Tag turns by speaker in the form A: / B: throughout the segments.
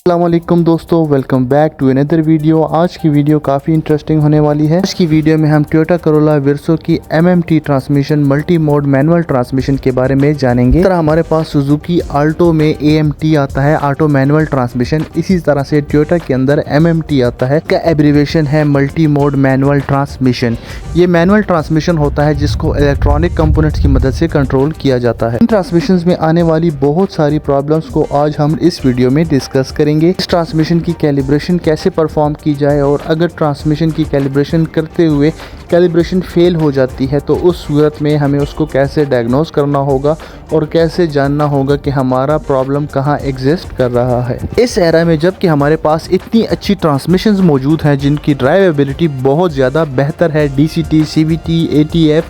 A: अस्सलामुअलैकुम दोस्तों, welcome back to another video. आज की वीडियो काफ़ी इंटरेस्टिंग होने वाली है। आज की वीडियो में हम टोयोटा करोला वर्सो की MMT transmission multi mode manual transmission के बारे में जानेंगे। इस तरह हमारे पास सुजुकी आल्टो में AMT आता है, ऑटो मैनुअल ट्रांसमिशन। इसी तरह से टोयोटा के अंदर MMT आता है, का एब्रीवेशन है मल्टी मोड मैनुअल ट्रांसमिशन। ये मैनुअल ट्रांसमिशन होता है जिसको इलेक्ट्रॉनिक कंपोनेंट्स की मदद से कंट्रोल किया जाता है। इन ट्रांसमिशन में आने वाली बहुत सारी प्रॉब्लम्स को आज हम इस वीडियो में डिस्कस करेंगे। इस ट्रांसमिशन की कैलिब्रेशन कैसे परफॉर्म की जाए, और अगर ट्रांसमिशन की कैलिब्रेशन करते हुए कैलिब्रेशन फेल हो जाती है तो उस सूरत में हमें उसको कैसे डायग्नोस करना होगा और कैसे जानना होगा कि हमारा प्रॉब्लम कहाँ एग्जिस्ट कर रहा है। इस एरा में जबकि हमारे पास इतनी अच्छी ट्रांसमिशंस मौजूद हैं जिनकी ड्राइवेबिलिटी बहुत ज़्यादा बेहतर है, DCT, CVT, ATF,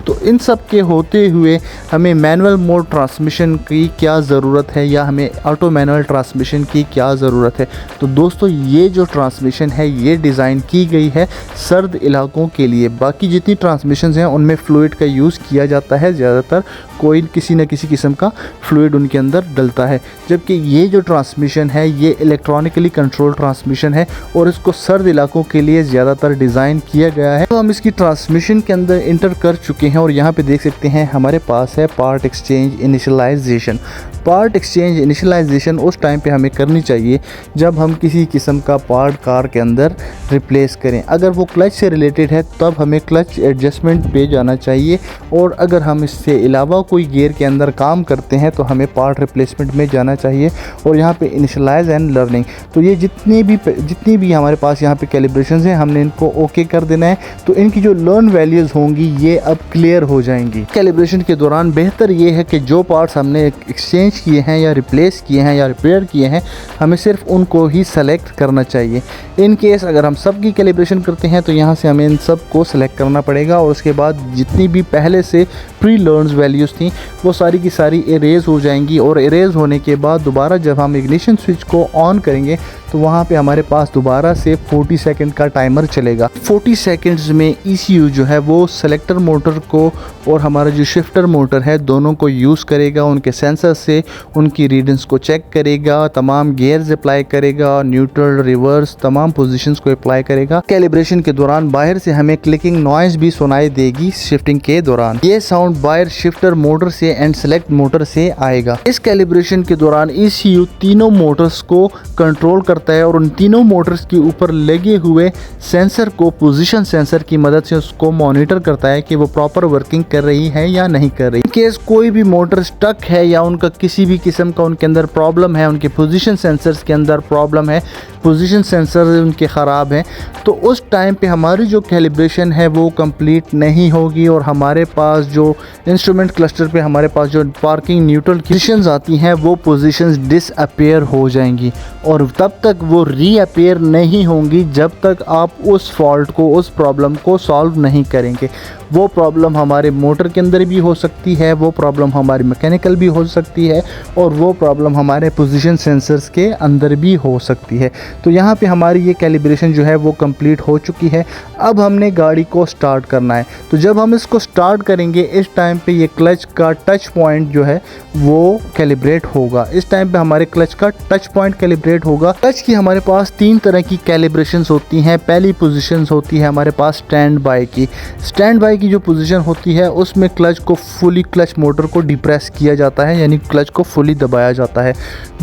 A: तो इन सब के होते हुए हमें मैनुअल मोड ट्रांसमिशन की क्या ज़रूरत है या हमें ऑटो मैनुअल ट्रांसमिशन की क्या ज़रूरत है। तो दोस्तों, ये जो ट्रांसमिशन है ये डिज़ाइन की गई है सर्द इलाकों के लिए। बाकी जितनी ट्रांसमिशंस हैं उनमें फ्लूइड का यूज़ किया जाता है, ज़्यादातर कोई किसी न किसी किस्म का फ्लूइड उनके अंदर डलता है, जबकि ये जो ट्रांसमिशन है ये इलेक्ट्रॉनिकली कंट्रोल ट्रांसमिशन है और इसको सर्द इलाकों के लिए ज़्यादातर डिज़ाइन किया गया है। तो हम इसकी ट्रांसमिशन के अंदर इंटर कर चुके हैं और यहाँ पे देख सकते हैं हमारे पास है part exchange initialization. Part exchange initialization उस टाइम पे हमें करनी चाहिए जब हम किसी किस्म का पार्ट कार के अंदर रिप्लेस करें। अगर वो क्लच से रिलेटेड है तब हमें क्लच एडजस्टमेंट पे जाना चाहिए, और अगर हम इससे अलावा कोई गियर के अंदर काम करते हैं तो हमें पार्ट रिप्लेसमेंट में जाना चाहिए। और यहाँ पे इनिशियलाइज एंड लर्निंग, तो ये जितनी भी हमारे पास यहाँ पे कैलिब्रेशंस हैं हमने इनको ओके कर देना है। तो इनकी जो लर्न वैल्यूज़ होंगी ये अब क्लियर हो जाएंगी। कैलिब्रेशन के दौरान बेहतर ये है कि जो पार्ट्स हमने एक्सचेंज किए हैं या रिप्लेस किए हैं या रिपेयर किए हैं हमें सिर्फ उनको ही सेलेक्ट करना चाहिए। इन केस अगर हम सब की कैलिब्रेशन करते हैं तो यहाँ से हमें इन सब को सेलेक्ट करना पड़ेगा, और उसके बाद जितनी भी पहले से प्री लर्न्ड वैल्यूज़ थी वो सारी की सारी इरेज हो जाएंगी। और इरेज होने के बाद दोबारा जब हम इग्निशन स्विच को ऑन करेंगे तो वहाँ पे हमारे पास दोबारा से 40 सेकंड का टाइमर चलेगा। 40 सेकंड्स में ECU जो है वो सेलेक्टर मोटर को और हमारा जो शिफ्टर मोटर है दोनों को यूज़ करेगा, उनके सेंसर से उनकी रीडिंग्स को चेक करेगा, तमाम गियर्स अप्लाई करेगा, न्यूट्रल, रिवर्स, तमाम पोजीशंस को अप्लाई करेगा। कैलिब्रेशन के दौरान बाहर से हमें क्लिकिंग नॉइज़ भी सुनाई देगी शिफ्टिंग के दौरान। ये साउंड बाहर शिफ्टर मोटर से एंड सेलेक्ट मोटर से आएगा। इस कैलिब्रेशन के दौरान ECU तीनों मोटर्स को कंट्रोल करता है और उन तीनों मोटर्स के ऊपर लगे हुए सेंसर को पोजीशन सेंसर की मदद से उसको मॉनिटर करता है कि वो प्रॉपर वर्किंग कर रही है या नहीं कर रही। इन केस कोई भी मोटर स्टक है या उनका किसी भी किस्म का उनके अंदर प्रॉब्लम है, उनके पोजीशन सेंसर्स के अंदर प्रॉब्लम है, पोजीशन सेंसर उनके ख़राब हैं, तो उस टाइम पे हमारी जो कैलिब्रेशन है वो कंप्लीट नहीं होगी और हमारे पास जो इंस्ट्रूमेंट क्लस्टर पे हमारे पास जो पार्किंग न्यूट्रल पोजीशंस आती हैं वो पोजीशंस डिसअपीयर हो जाएंगी, और तब तक वो रीअपीयर नहीं होंगी जब तक आप उस फॉल्ट को, उस प्रॉब्लम को सॉल्व नहीं करेंगे। वो प्रॉब्लम हमारे मोटर के अंदर भी हो सकती है, वो प्रॉब्लम हमारी मैकेनिकल भी हो सकती है, और वो प्रॉब्लम हमारे पोजीशन सेंसर्स के अंदर भी हो सकती है। तो यहाँ पे हमारी ये कैलिब्रेशन जो है वो कंप्लीट हो चुकी है। अब हमने गाड़ी को स्टार्ट करना है। तो जब हम इसको स्टार्ट करेंगे इस टाइम पे ये क्लच का टच पॉइंट जो है वो कैलिब्रेट होगा। इस टाइम पे हमारे क्लच का टच पॉइंट कैलिब्रेट होगा। क्लच की हमारे पास 3 तरह की कैलिब्रेशंस होती हैं। पहली पोजीशंस होती है हमारे पास स्टैंड बाय की। स्टैंड बाय की जो पोजीशन होती है उसमें क्लच को फुली, क्लच मोटर को डिप्रेस किया जाता है, यानी क्लच को फुली दबाया जाता है।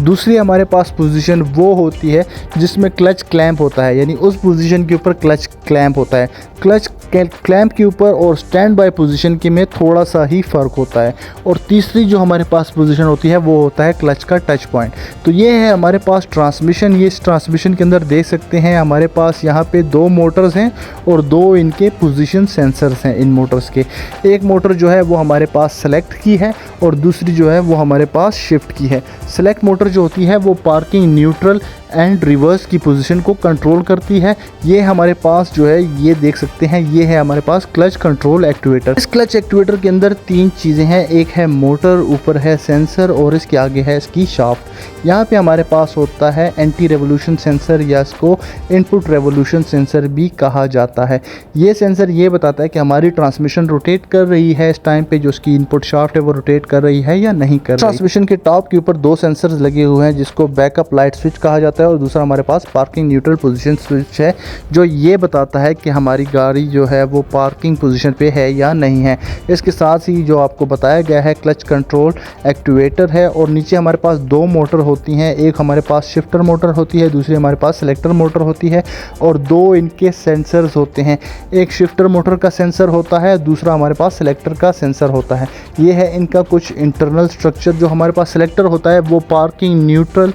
A: दूसरी हमारे पास पोजीशन वो होती है जिसमें क्लच क्लैंप होता है, यानी उस पोजीशन के ऊपर क्लच क्लैंप होता है। क्लच क्लैंप के ऊपर और स्टैंड बाय पोजीशन के में थोड़ा सा ही फ़र्क होता है। और तीसरी जो हमारे पास पोजीशन होती है वो होता है क्लच का टच पॉइंट। तो ये है हमारे पास ट्रांसमिशन। ये इस ट्रांसमिशन के अंदर देख सकते हैं हमारे पास यहाँ पे 2 मोटर्स हैं और 2 इनके पोजीशन सेंसर्स हैं इन मोटर्स के। एक मोटर जो है वो हमारे पास सेलेक्ट की है और दूसरी जो है वो हमारे पास शिफ्ट की है। सेलेक्ट मोटर जो होती है वो पार्किंग न्यूट्रल एंड रिवर्स की पोजीशन को कंट्रोल करती है। ये हमारे पास जो है ये देख सकते हैं, ये है हमारे पास क्लच कंट्रोल एक्टिवेटर। इस क्लच एक्टिवेटर के अंदर 3 चीज़ें हैं, एक है मोटर, ऊपर है सेंसर और इसके आगे है इसकी शाफ्ट। यहाँ पे हमारे पास होता है एंटी रेवोल्यूशन सेंसर या इसको इनपुट रेवोल्यूशन सेंसर भी कहा जाता है। ये सेंसर ये बताता है कि हमारी ट्रांसमिशन रोटेट कर रही है इस टाइम पे, जो उसकी इनपुट शाफ्ट है वो रोटेट कर रही है या नहीं कर रही। ट्रांसमिशन के टॉप के ऊपर 2 सेंसर्स लगे हुए हैं जिसको बैकअप लाइट स्विच कहा जाता है और दूसरा हमारे पास पार्किंग न्यूट्रल पोजीशन स्विच है जो ये बताता है कि हमारी गाड़ी जो है वो पार्किंग पोजीशन पे है या नहीं है। इसके साथ ही जो आपको बताया गया है क्लच कंट्रोल एक्टिवेटर है और नीचे हमारे पास 2 मोटर होती हैं, एक हमारे पास शिफ्टर मोटर होती है, दूसरी हमारे पास सेलेक्टर मोटर होती है और 2 इनके सेंसर्स होते हैं। एक शिफ्टर मोटर का सेंसर होता है, दूसरा हमारे पास सेलेक्टर का सेंसर होता है। ये है इनका कुछ इंटरनल स्ट्रक्चर। जो हमारे पास सेलेक्टर होता है वो पार्किंग न्यूट्रल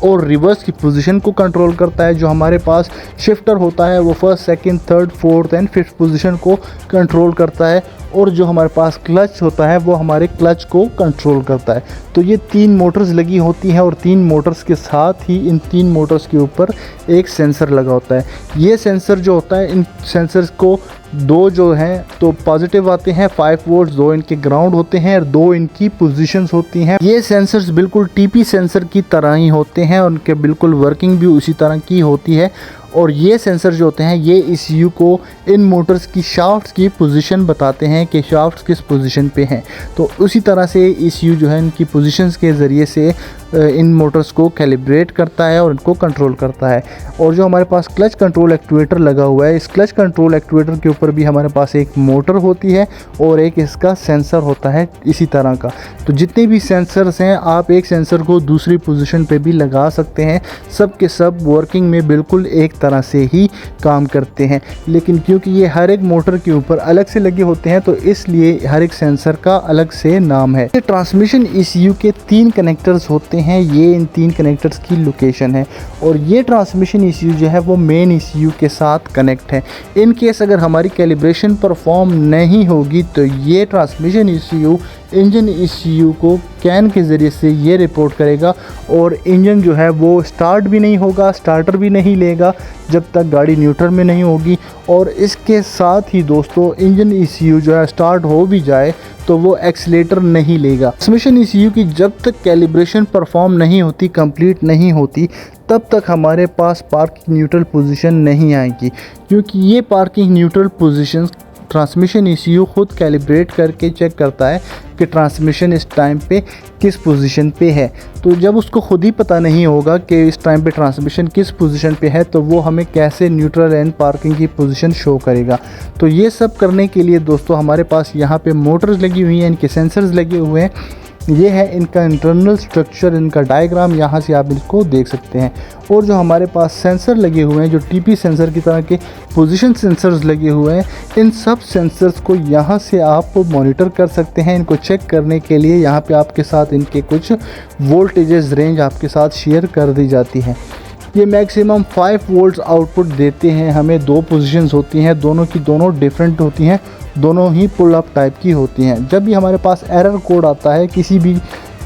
A: और रिवर्स की पोजीशन को कंट्रोल करता है। जो हमारे पास शिफ्टर होता है वो first, second, third, fourth and fifth position को कंट्रोल करता है और जो हमारे पास क्लच होता है वो हमारे क्लच को कंट्रोल करता है। तो ये 3 मोटर्स लगी होती हैं और 3 मोटर्स के साथ ही इन 3 मोटर्स के ऊपर एक सेंसर लगा होता है। ये सेंसर जो होता है, इन सेंसर्स को 2 जो हैं तो पॉजिटिव आते हैं 5 वोल्ट्स, 2 इनके ग्राउंड होते हैं और 2 इनकी पोजीशंस होती हैं। ये सेंसर्स बिल्कुल टीपी सेंसर की तरह ही होते हैं, उनके बिल्कुल वर्किंग भी उसी तरह की होती है और ये सेंसर जो होते हैं ये ECU को इन मोटर्स की शाफ्ट्स की पोजीशन बताते हैं कि शाफ्ट्स किस पोजीशन पे हैं। तो उसी तरह से ECU जो है इनकी पोजीशंस के ज़रिए से इन मोटर्स को कैलिब्रेट करता है और इनको कंट्रोल करता है। और जो हमारे पास क्लच कंट्रोल एक्टिवेटर लगा हुआ है, इस क्लच कंट्रोल एक्टिवेटर के ऊपर भी हमारे पास एक मोटर होती है और एक इसका सेंसर होता है इसी तरह का। तो जितने भी सेंसर्स हैं आप एक सेंसर को दूसरी पोजीशन पे भी लगा सकते हैं, सब के सब वर्किंग में बिल्कुल एक तरह से ही काम करते हैं। लेकिन क्योंकि ये हर एक मोटर के ऊपर अलग से लगे होते हैं तो इसलिए हर एक सेंसर का अलग से नाम है। ट्रांसमिशन ECU के 3 कनेक्टर्स होते हैं, ये इन 3 कनेक्टर्स की लोकेशन है और ये ट्रांसमिशन ECU जो है वो मेन ECU के साथ कनेक्ट है। इन केस अगर हमारी कैलिब्रेशन परफॉर्म नहीं होगी तो ये ट्रांसमिशन ECU इंजन ECU को कैन के ज़रिए से ये रिपोर्ट करेगा और इंजन जो है वो स्टार्ट भी नहीं होगा, स्टार्टर भी नहीं लेगा जब तक गाड़ी न्यूट्रल में नहीं होगी। और इसके साथ ही दोस्तों इंजन ECU जो है स्टार्ट हो भी जाए तो वो एक्सीलेटर नहीं लेगा। ट्रांसमिशन ECU की जब तक कैलिब्रेशन परफॉर्म नहीं होती, कंप्लीट नहीं होती, तब तक हमारे पास पार्किंग न्यूट्रल पोजीशन नहीं आएगी, क्योंकि ये parking neutral position transmission ECU खुद कैलिब्रेट करके चेक करता है कि ट्रांसमिशन इस टाइम पे किस पोजीशन पे है। तो जब उसको खुद ही पता नहीं होगा कि इस टाइम पे ट्रांसमिशन किस पोजीशन पे है तो वो हमें कैसे न्यूट्रल एंड पार्किंग की पोजीशन शो करेगा। तो ये सब करने के लिए दोस्तों हमारे पास यहाँ पे मोटर्स लगी हुई हैं, इनके सेंसर्स लगे हुए हैं। ये है इनका इंटरनल स्ट्रक्चर, इनका डायग्राम यहाँ से आप इसको देख सकते हैं। और जो हमारे पास सेंसर लगे हुए हैं, जो TP सेंसर की तरह के पोजीशन सेंसर्स लगे हुए हैं, इन सब सेंसर्स को यहाँ से आप मॉनिटर कर सकते हैं। इनको चेक करने के लिए यहाँ पे आपके साथ इनके कुछ वोल्टेजेस रेंज आपके साथ शेयर कर दी जाती है। ये मैक्सिमम 5 वोल्ट्स आउटपुट देते हैं हमें। 2 पोजीशंस होती हैं, दोनों की दोनों डिफरेंट होती हैं, दोनों ही पुल अप टाइप की होती हैं। जब भी हमारे पास एरर कोड आता है, किसी भी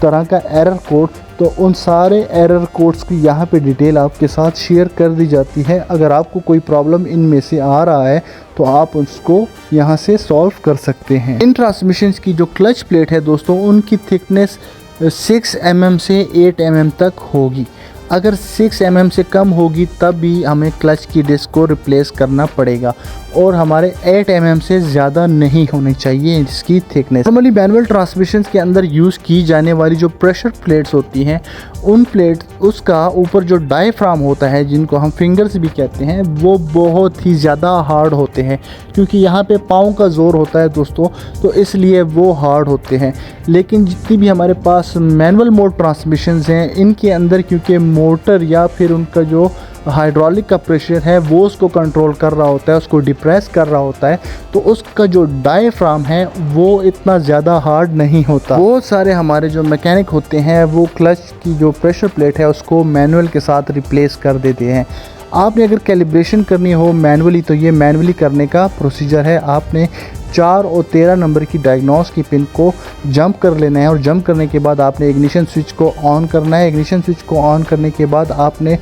A: तरह का एरर कोड, तो उन सारे एरर कोड्स की यहाँ पे डिटेल आपके साथ शेयर कर दी जाती है। अगर आपको कोई प्रॉब्लम इनमें से आ रहा है तो आप उसको यहाँ से सॉल्व कर सकते हैं। इन ट्रांसमिशंस की जो क्लच प्लेट है दोस्तों, उनकी थिकनेस 6 mm से 8 mm तक होगी। अगर 6 mm से कम होगी तब भी हमें क्लच की डिस्क को रिप्लेस करना पड़ेगा और हमारे 8 mm से ज़्यादा नहीं होनी चाहिए इसकी थिकनेस। नॉर्मली मैनुअल ट्रांसमिशंस के अंदर यूज़ की जाने वाली जो प्रेशर प्लेट्स होती हैं, उन प्लेट उसका ऊपर जो डायफ्राम होता है, जिनको हम फिंगर्स भी कहते हैं, वो बहुत ही ज़्यादा हार्ड होते हैं, क्योंकि यहाँ पे पाँव का ज़ोर होता है दोस्तों, तो इसलिए वो हार्ड होते हैं। लेकिन जितनी भी हमारे पास मैनुअल मोड ट्रांसमिशंस हैं, इनके अंदर क्योंकि मोटर या फिर उनका जो हाइड्रोलिक का प्रेशर है वो उसको कंट्रोल कर रहा होता है, उसको डिप्रेस कर रहा होता है, तो उसका जो डायफ्राम है वो इतना ज़्यादा हार्ड नहीं होता। बहुत सारे हमारे जो मैकेनिक होते हैं वो क्लच की जो प्रेशर प्लेट है उसको मैनुअल के साथ रिप्लेस कर देते हैं। आपने अगर कैलिब्रेशन करनी हो मैनुअली तो ये मैनुअली करने का प्रोसीजर है। आपने 4 और 13 नंबर की डायग्नोस की पिन को जंप कर लेना है और जंप करने के बाद आपने इग्निशन स्विच को ऑन करना है। इग्निशन स्विच को ऑन करने के बाद आपने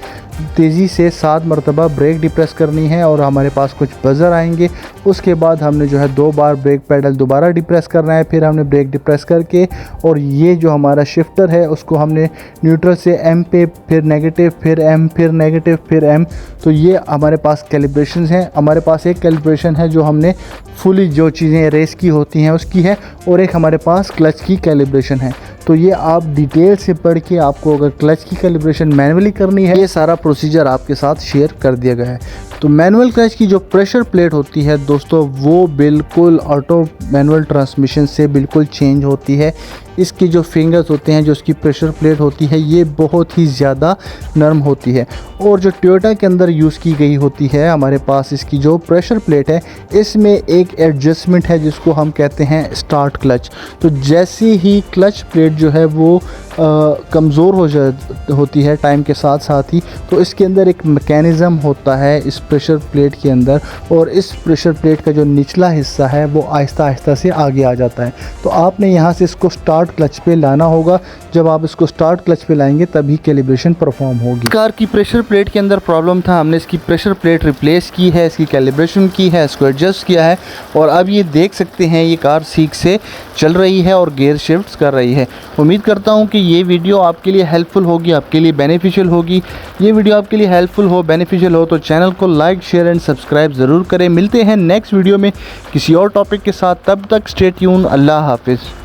A: तेज़ी से 7 मरतबा ब्रेक डिप्रेस करनी है और हमारे पास कुछ बज़र आएंगे। उसके बाद हमने जो है 2 बार ब्रेक पेडल दोबारा डिप्रेस करना है। फिर हमने ब्रेक डिप्रेस करके और ये जो हमारा शिफ्टर है उसको हमने न्यूट्रल से एम पे, फिर नेगेटिव, फिर एम, फिर नेगेटिव, फिर एम। तो ये हमारे पास कैलिब्रेशन हैं। हमारे पास एक कैलिब्रेशन है जो हमने फुली जो चीज़ें रेस की होती हैं उसकी है, और एक हमारे पास क्लच की कैलिब्रेशन है। तो ये आप डिटेल से पढ़ के आपको अगर क्लच की कैलिब्रेशन मैनुअली करनी है, ये सारा प्रोसीजर आपके साथ शेयर कर दिया गया है। तो मैनुअल क्लच की जो प्रेशर प्लेट होती है दोस्तों, वो बिल्कुल ऑटो मैनुअल ट्रांसमिशन से बिल्कुल चेंज होती है। इसकी जो फिंगर्स होते हैं, जो इसकी प्रेशर प्लेट होती है, ये बहुत ही ज़्यादा नरम होती है। और जो टोयोटा के अंदर यूज़ की गई होती है हमारे पास इसकी जो प्रेशर प्लेट है, इसमें एक एडजस्टमेंट है जिसको हम कहते हैं स्टार्ट क्लच। तो जैसे ही क्लच प्लेट जो है वो कमज़ोर होती है टाइम के साथ साथ ही, तो इसके अंदर एक मैकेनिज़्म होता है इस प्रेशर प्लेट के अंदर, और इस प्रेशर प्लेट का जो निचला हिस्सा है वो आहिस्ता आहिस्ता से आगे आ जाता है। तो आपने यहाँ से इसको स्टार्ट क्लच पे लाना होगा। जब आप इसको स्टार्ट क्लच पे लाएंगे तभी कैलिब्रेशन परफॉर्म होगी। कार की प्रेशर प्लेट के अंदर प्रॉब्लम था, हमने इसकी प्रेशर प्लेट रिप्लेस की है, इसकी कैलिब्रेशन की है, इसको एडजस्ट किया है, और अब ये देख सकते हैं ये कार ठीक से चल रही है और गियर शिफ्ट कर रही है। उम्मीद करता हूँ कि ये वीडियो आपके लिए हेल्पफुल होगी, आपके लिए बेनिफिशियल होगी। ये वीडियो आपके लिए हेल्पफुल हो, बेनिफिशियल हो तो चैनल को लाइक, शेयर एंड सब्सक्राइब ज़रूर करें। मिलते हैं नेक्स्ट वीडियो में किसी और टॉपिक के साथ, तब तक स्टे ट्यून। अल्लाह हाफिज़।